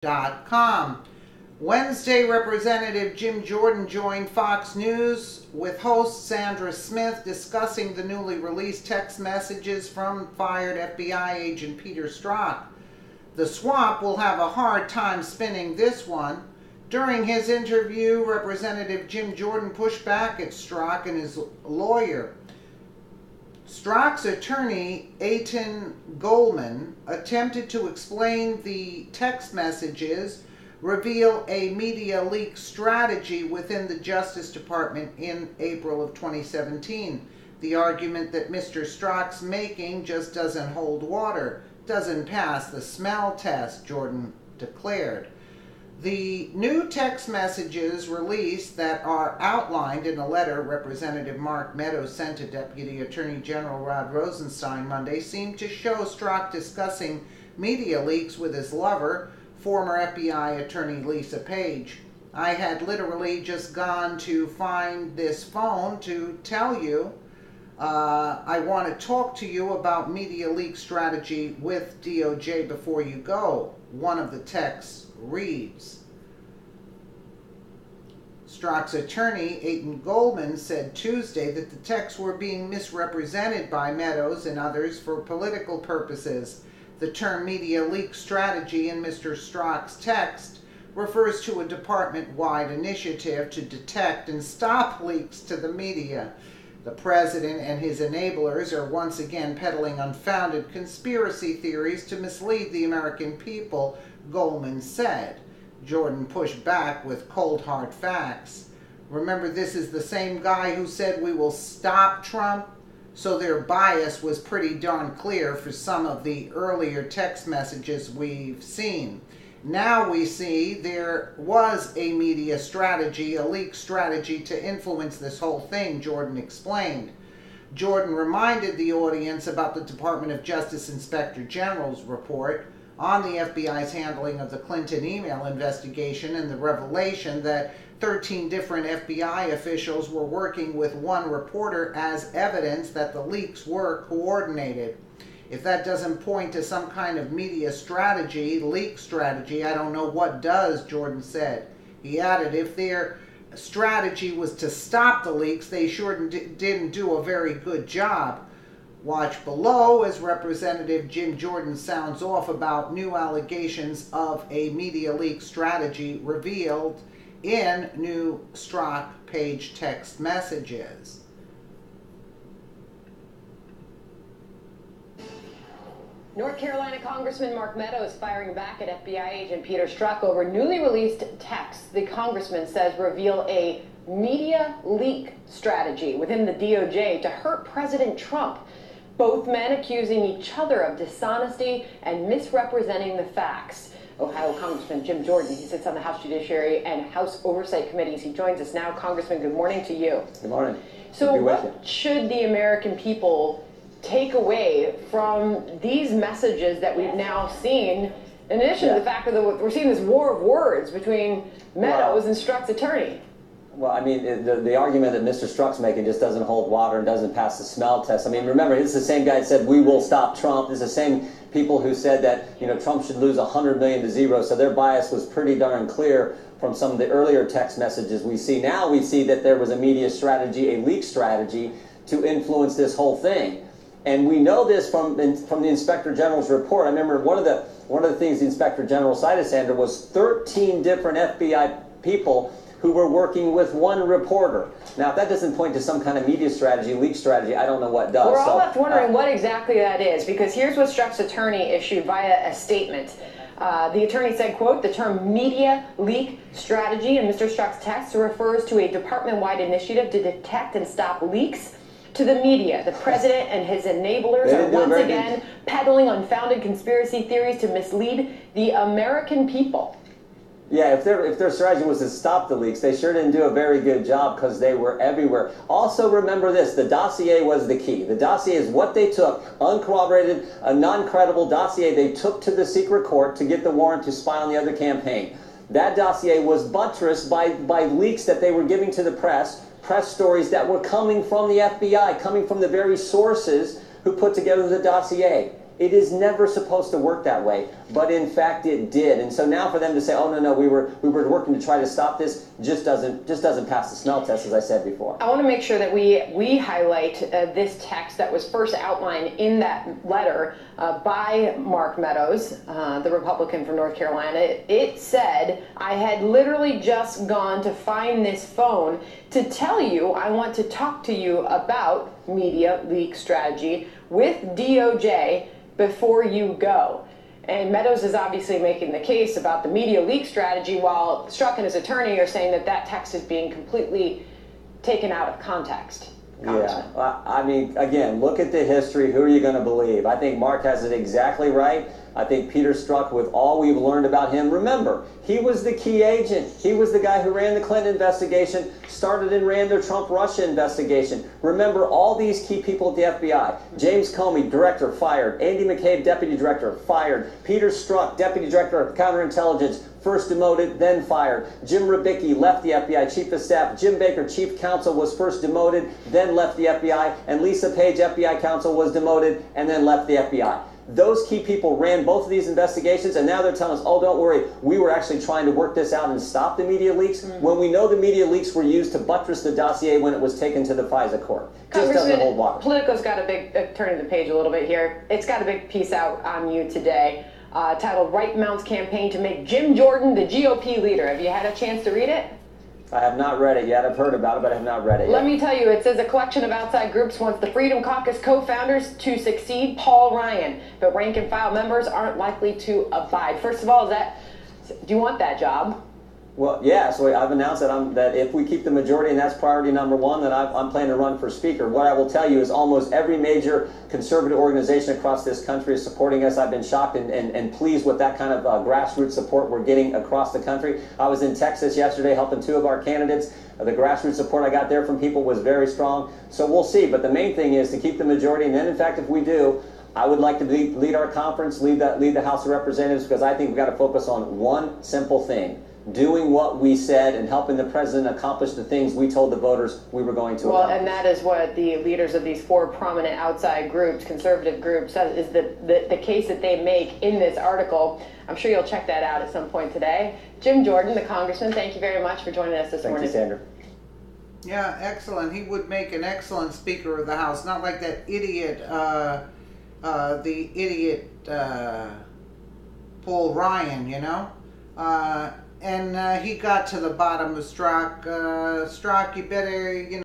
Com. Wednesday, Representative Jim Jordan joined Fox News with host Sandra Smith discussing the newly released text messages from fired FBI agent Peter Strzock. The swamp will have a hard time spinning this one. During his interview, Representative Jim Jordan pushed back at Strzock and his lawyer. Strzock's attorney, Eitan Goldman, attempted to explain the text messages reveal a media leak strategy within the Justice Department in April of 2017. The argument that Mr. Strzock's making just doesn't hold water, doesn't pass the smell test, Jordan declared. The new text messages released that are outlined in a letter Representative Mark Meadows sent to Deputy Attorney General Rod Rosenstein Monday seem to show Strzock discussing media leaks with his lover, former FBI Attorney Lisa Page. I had literally just gone to find this phone to tell you I want to talk to you about media leak strategy with DOJ before you go, one of the texts reads. Strzock's attorney, Eitan Goldman, said Tuesday that the texts were being misrepresented by Meadows and others for political purposes. The term media leak strategy in Mr. Strzock's text refers to a department-wide initiative to detect and stop leaks to the media. The president and his enablers are once again peddling unfounded conspiracy theories to mislead the American people, Goldman said. Jordan pushed back with cold hard facts. Remember, this is the same guy who said we will stop Trump, so their bias was pretty darn clear for some of the earlier text messages we've seen. Now we see there was a media strategy, a leak strategy to influence this whole thing, Jordan explained. Jordan reminded the audience about the Department of Justice Inspector General's report on the FBI's handling of the Clinton email investigation and the revelation that 13 different FBI officials were working with one reporter as evidence that the leaks were coordinated. If that doesn't point to some kind of media strategy, leak strategy, I don't know what does, Jordan said. He added, if their strategy was to stop the leaks, they sure didn't do a very good job. Watch below as Representative Jim Jordan sounds off about new allegations of a media leak strategy revealed in new Strzock page text messages. North Carolina Congressman Mark Meadows firing back at FBI agent Peter Strzock over newly released texts the congressman says reveal a media leak strategy within the DOJ to hurt President Trump. Both men accusing each other of dishonesty and misrepresenting the facts. Ohio Congressman Jim Jordan, he sits on the House Judiciary and House Oversight Committees. He joins us now. Congressman, good morning to you. Good morning. So what should the American people take away from these messages that we've now seen, in addition to the fact that we're seeing this war of words between Meadows and Strzock's attorney? Well, I mean, the argument that Mr. Strzock's making just doesn't hold water and doesn't pass the smell test. I mean, remember, this is the same guy that said, we will stop Trump. This is the same people who said that, you know, Trump should lose 100 million to zero. So their bias was pretty darn clear from some of the earlier text messages we see. Now we see that there was a media strategy, a leak strategy to influence this whole thing. And we know this from the Inspector General's report. I remember one of the things the Inspector General cited, Sandra, was 13 different FBI people who were working with one reporter. Now, if that doesn't point to some kind of media strategy, leak strategy, I don't know what does. We're all left wondering what exactly that is, because here's what Strzock's attorney issued via a statement. The attorney said, quote, the term media leak strategy in Mr. Strzock's text refers to a department-wide initiative to detect and stop leaks to the media. The president and his enablers are once again peddling unfounded conspiracy theories to mislead the American people. Yeah, if their strategy was to stop the leaks, they sure didn't do a very good job because they were everywhere. Also remember this, the dossier was the key. The dossier is what they took, uncorroborated, a non-credible dossier they took to the secret court to get the warrant to spy on the other campaign. That dossier was buttressed by leaks that they were giving to the press stories that were coming from the FBI, coming from the very sources who put together the dossier. It is never supposed to work that way, but in fact it did. And so now for them to say, oh no, we were working to try to stop this, just doesn't pass the smell test, as I said before. I want to make sure that we highlight this text that was first outlined in that letter by Mark Meadows, the Republican from North Carolina. It said, I had literally just gone to find this phone to tell you I want to talk to you about media leak strategy with DOJ before you go. And Meadows is obviously making the case about the media leak strategy, while Strzock and his attorney are saying that that text is being completely taken out of context. Yeah, I mean, again, look at the history. Who are you going to believe? I think Mark has it exactly right. I think Peter Strzock, with all we've learned about him, remember, he was the key agent. He was the guy who ran the Clinton investigation, started and ran the Trump-Russia investigation. Remember, all these key people at the FBI. James Comey, director, fired. Andy McCabe, deputy director, fired. Peter Strzock, deputy director of counterintelligence, first demoted, then fired. Jim Rubicki left the FBI, chief of staff. Jim Baker, chief counsel, was first demoted, then left the FBI. And Lisa Page, FBI counsel, was demoted and then left the FBI. Those key people ran both of these investigations, and now they're telling us, oh, don't worry, we were actually trying to work this out and stop the media leaks, when we know the media leaks were used to buttress the dossier when it was taken to the FISA court. Just doesn't hold water. Politico's got a big, turning the page a little bit here, it's got a big piece out on you today, titled Right Mounts Campaign to Make Jim Jordan the GOP Leader. Have you had a chance to read it? I have not read it yet. I've heard about it, but I have not read it yet. Let me tell you, it says a collection of outside groups wants the Freedom Caucus co-founders to succeed Paul Ryan, but rank and file members aren't likely to abide. First of all, do you want that job? Well, yeah, so I've announced that if we keep the majority, and that's priority number one, then I'm planning to run for speaker. What I will tell you is almost every major conservative organization across this country is supporting us. I've been shocked and pleased with that kind of grassroots support we're getting across the country. I was in Texas yesterday helping two of our candidates. The grassroots support I got there from people was very strong. So we'll see. But the main thing is to keep the majority, and then, in fact, if we do, I would like to lead our conference, lead the House of Representatives, because I think we've got to focus on one simple thing: doing what we said and helping the president accomplish the things we told the voters we were going to accomplish. Well, and that is what the leaders of these four prominent outside groups, conservative groups, is the case that they make in this article. I'm sure you'll check that out at some point today. Jim Jordan, the congressman, thank you very much for joining us this morning. Thank you, Sandra. Yeah, excellent. He would make an excellent Speaker of the House. Not like that idiot, Paul Ryan, you know? And he got to the bottom of Strzock. Strzock, you better, you know.